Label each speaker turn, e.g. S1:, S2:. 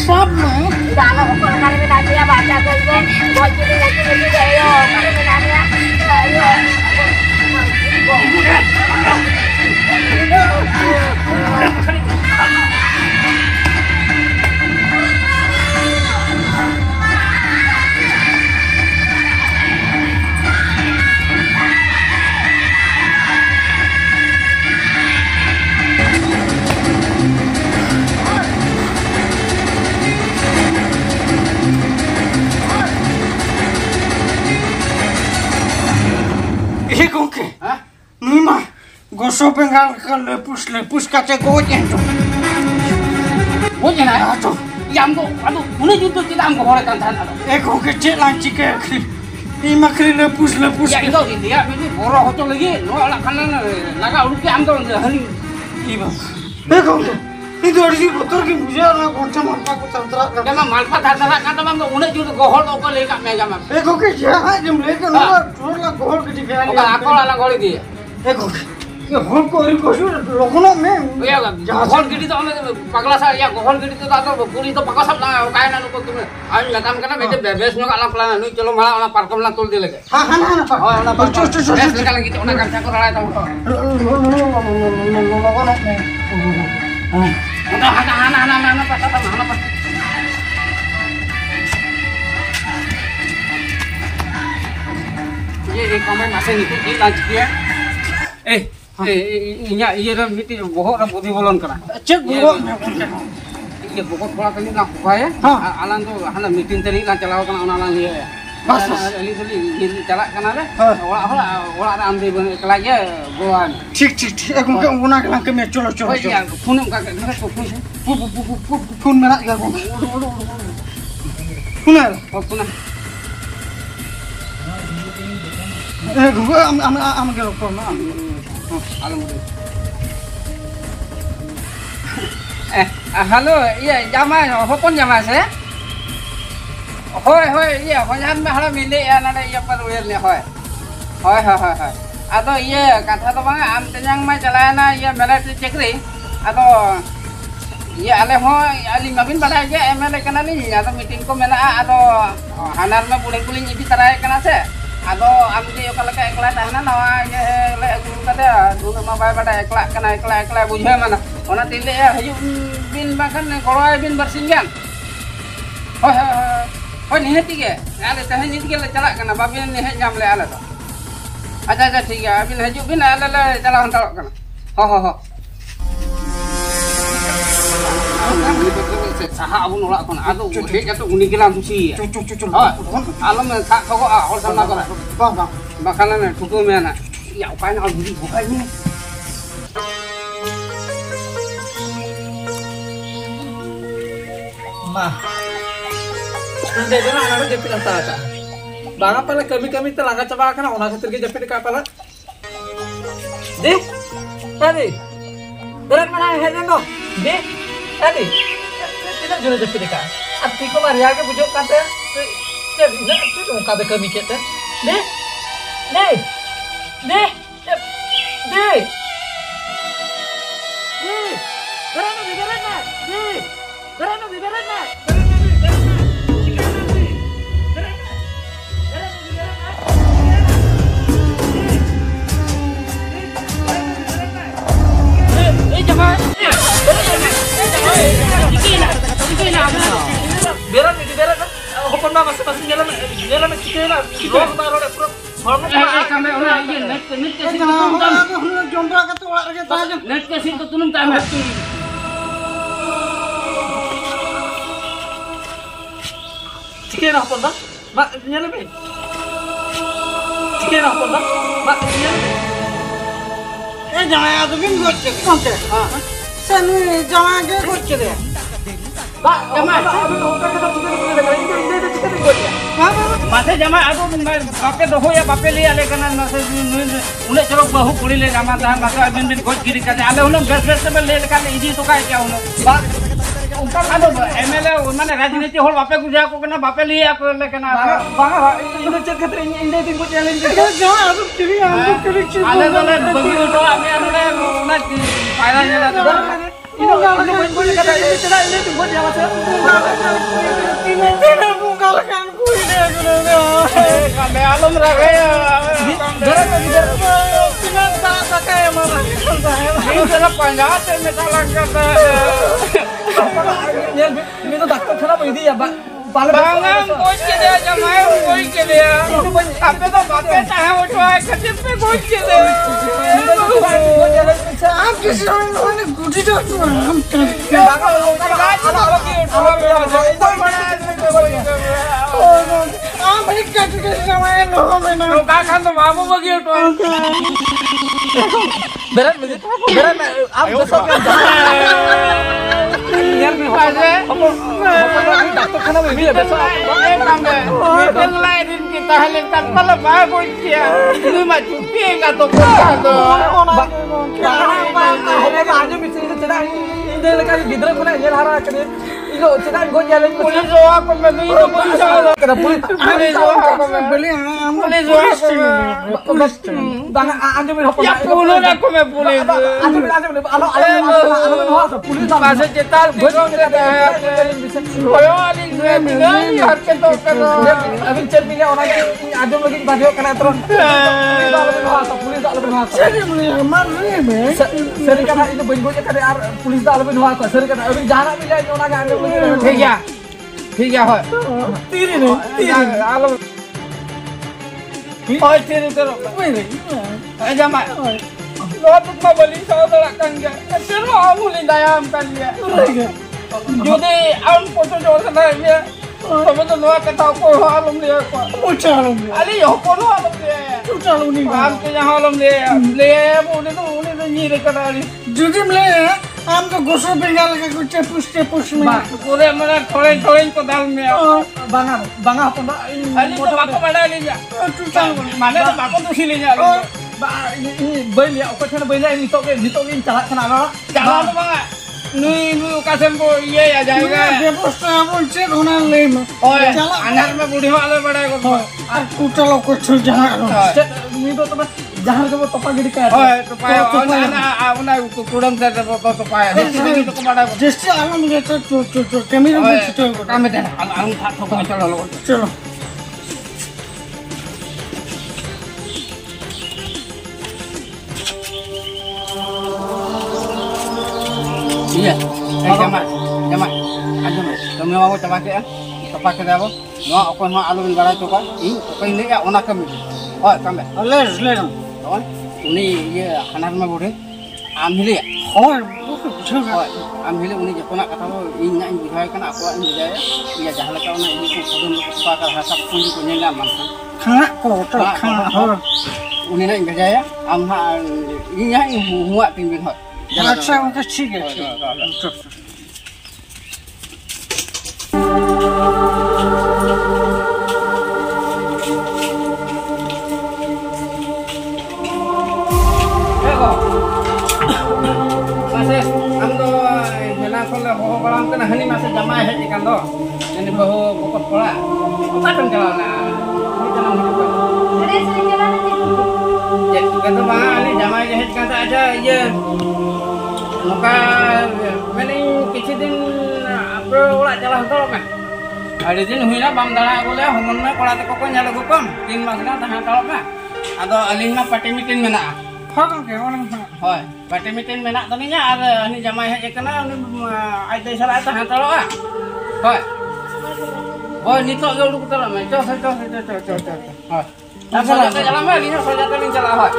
S1: सब में
S2: दाना को कर में डाल दिया बाजा कर में बहुत चीज गए हो कर में डाल दिया
S1: Oke, Nima, gosok pengal lepus kaca gojen tuh.
S3: Gojen aja tuh. Yang tuh, aduh, mana juga kita ambil orang kantan ada.
S1: Oke, cek lanci ke Nima kiri lepus.
S3: Ya itu dia, ini borok hotel lagi. No, anak kanan, laga uruki ambil hari.
S1: Iya. Oke, itu harus diputar ke museum lah, kocak malpa kucantrak.
S3: Jangan malpa tertera kata bang, mana juga gohol oke lagi meja bang.
S1: Oke, jangan jam lagi nomor, lah gohol ke tiga.
S3: Oke, aku lah gol lagi.
S1: Oke, gohol kori kosur, lokona me.
S3: Iya kan, gohol gitu tuh, pagla saya ya gohol gitu tuh atau puri itu pakai sabda, kayak nanu kok tuh. Ayo latam karena meja bebas nggak alam pelan, nu celo malah orang parkom lah tul dia lagi.
S1: Hah, Pak.
S3: Oh, orang parkom. Sekali gitu, orang kerja kok raya tahu.
S1: Lokona me.
S3: Udah, anak apa? Ini kamu masih ngikutin lagi ya? Iya dah miti bohong dah putih bolon kena.
S1: Cek bohong.
S3: Iya bohong pola kali nak buka ya? Alan tu, hana mitin tadi nak celawa kena orang dia ya.
S1: Bas.
S3: Ini celak kena dah. Orang ambil kelak ya, buan.
S1: Cik. Aku guna kelang ke meja colo.
S3: Oh iya, punum kakak,
S1: Pun menak ya aku. Punal.
S3: Oh punah.
S1: Gua am gelok pun.
S3: Alhamdulillah. Halo, iya jamaah, hopon jamaah saya. Hoi, iya, jangan mahala milik ya nada iya perwir nih, hoi. Atau iya, kata tu bang, am tenyang mai jalana iya melat cekri, atau iya aleh hoi, alim abin pada aja emele kena ni, atau meeting ko mena, atau hanar me puling ibi tarai kena se, atau am je kalau kayak kelas tahana nawa iya le guru kata, dulu mah bay pada ekla kena ekla bujhe mana, ona tile ya, hayu bin makan koloi bin bersinggan. Oh nih tiga, ada teh nih tiga celak kena, babi nih nyam le ala tu. Ada tiga, bin haju bin ala le celak hantar kena. Ho. Saha abun nolak kena, aduh, hek jatuh unikilan tu sih.
S1: Cucu.
S3: Alam tak kau awal sama kena.
S1: Bang.
S3: Bakalan tuku mana? Ya upain al budi bukannya.
S4: Mah. Nanti dia nak anak jepit antara kan. Bangga pala kami terlanggar coba kan orang ketergi jepit dekat pala. Tadi. Berat mana headnya no? Tadi. Tidak jual jepit dekat. Arti ko Maria ke bujuk kata. Jadi nak tu kata kami kita. Berana biberana. Biaran hopon mah masih jalan kita lah. Kita taruh deh bro.
S3: Kami orang ini net kasih
S1: Jombra ke tuak lagi tajam.
S3: net kasih tunum tamat.
S4: Cikir hopon dah. Mak nyala be. Cikir hopon dah. Mak nyala.
S1: Jangan ada bin gocce. Konte. Sanu jangan ke gocce deh.
S3: Pak, jamaah. Masa jamaah aku bape doho ya bape li ale kana nase ule chalo bahu kuri le jamaah tahan masa bin goj giri kate ale unam gas le kan idi to kai kya unam ba unta ado MLA mane rajniti hol bape guja ko kana bape li aku le kana
S4: Bangga ini cek khatre inde tin ko challenge
S1: Jangan ada kiri
S3: ale dole bagi to ame ale ona ki paira nyala tu.
S4: Ini boleh kata ini tidak ini tu buat yang macam.
S1: Tidak mengalahkan kuda guna.
S3: Kami alum ragaya.
S4: Dorang lagi dorang.
S1: Tidak tak kaya mana.
S3: Ini sudah panjat metalan kata.
S4: Ini tu doktor kenapa ini ya, Pak?
S3: Bangang koi ke dia jamai koi ke dia. Apa tu bape tahu tu kecil pe koi ke dia.
S1: आप किसी ने गुटी तो हम आप बड़ी cut के समय लोगों में ना
S3: का खान तो मामू बगी तो
S4: Berat आप besok kan यार मैं डॉक्टर खाना में भी besok
S3: yang lain kita halin tanpa lebah bocah ini mah cuti enggak tuh tuh
S4: आज भी से चला इन लगा गिदर को ना ये हारा कने इलो चला गो जाले
S3: pulis doa pembeli itu pulis
S4: करा
S3: pulis doa pembeli pulis doa
S4: bang आज भी हो
S3: ya pulau aku me pulis
S4: आज भी alo police
S3: masa cetar bingung kata koyo ali gue bingung ya kita kena
S4: अभी चल भी orang आज lagi badio kena terus police dak lebih hak
S1: jadi mulai mana be
S4: seri kata itu bengonya kada police dak lebih hak seri kata अभी जाना भी जाए orang आज
S3: ठीक है होय
S1: तीरी नहीं तीरी
S3: alum hoy tiri tero eh jamai lo tu mau beli saudara kan ya kecil mau mulai dayam kan ya jadi am foto jual sana ya tapi tu nuak kata ko alum dia ko
S1: mucha alum
S3: ali yo ko no alum dia
S1: mucha alum ni
S3: am ke yang alum dia le boleh tu ni kata ali
S1: jadi mulai हम तो गोसो बंगाल के कुछ पुष्ट में
S3: पूरे मेरा थोड़े को दाल में
S4: bangah apa mbak
S3: ali tu bako mana ali ya mana tu bako tu sini ya
S4: ini beli apa cara beli ini toke jalan kenapa
S3: jangan tu bang ni kasem ko ye ya जाएगा
S1: व्यवस्था बोलছে होना ले में
S3: ओए अनार में बूढ़ी वाले बड़ा को
S1: और टूटलो कुछ जहां
S4: ini tu teman jangan kamu topak gini kan
S3: ओए तो पाया ना आउना कुडम से तो पाया देखि तो बड़ा
S1: जैसे आलम ये तो कैमरा में छुटो
S3: काम दे हम था तो चलो
S1: चलो
S3: iya jamai aja mas kami mau coba ke dah bo no aku mau alun gara tu kan apa ini ya ona kami oh kami
S1: ले
S3: oh ini ye khanar में बोले आम हिले
S1: और कुछ
S3: oh आम हिले उन्हें जपना कथा वो इन्ना इन बुझाए kan aku इन बुझाए या जहां लगा उन्हें ini को सुदन को का hasap pun को नेला मानता
S1: खाना को तो खाना और
S3: उन्हें ना बुझाए am ha ini ya muat tinggal hot
S1: अच्छा उनका ठीक है
S3: masih ando hela kola ho balang kena hani masih jamai he ikan do ini bahu pokok pola apa jalan ini jalan hidup
S2: Ada saya jalan aja.
S3: ya kata bang ini jamai he kata aja ye muka meni kici din apa ulah jalan tol kan ada din huina bam dana gule homon me kola te koko nyala gopam tin masna tahan tol ka ado alin na pati mitin mena
S1: फाका के orang
S3: hoy pati mitin mena tani nya ada ini jamai he kana ni ai dai sala tahan tol ka hoy hoy ni tok yo lu tol me cho hoy nah saja jalan me ni saja jalan hoy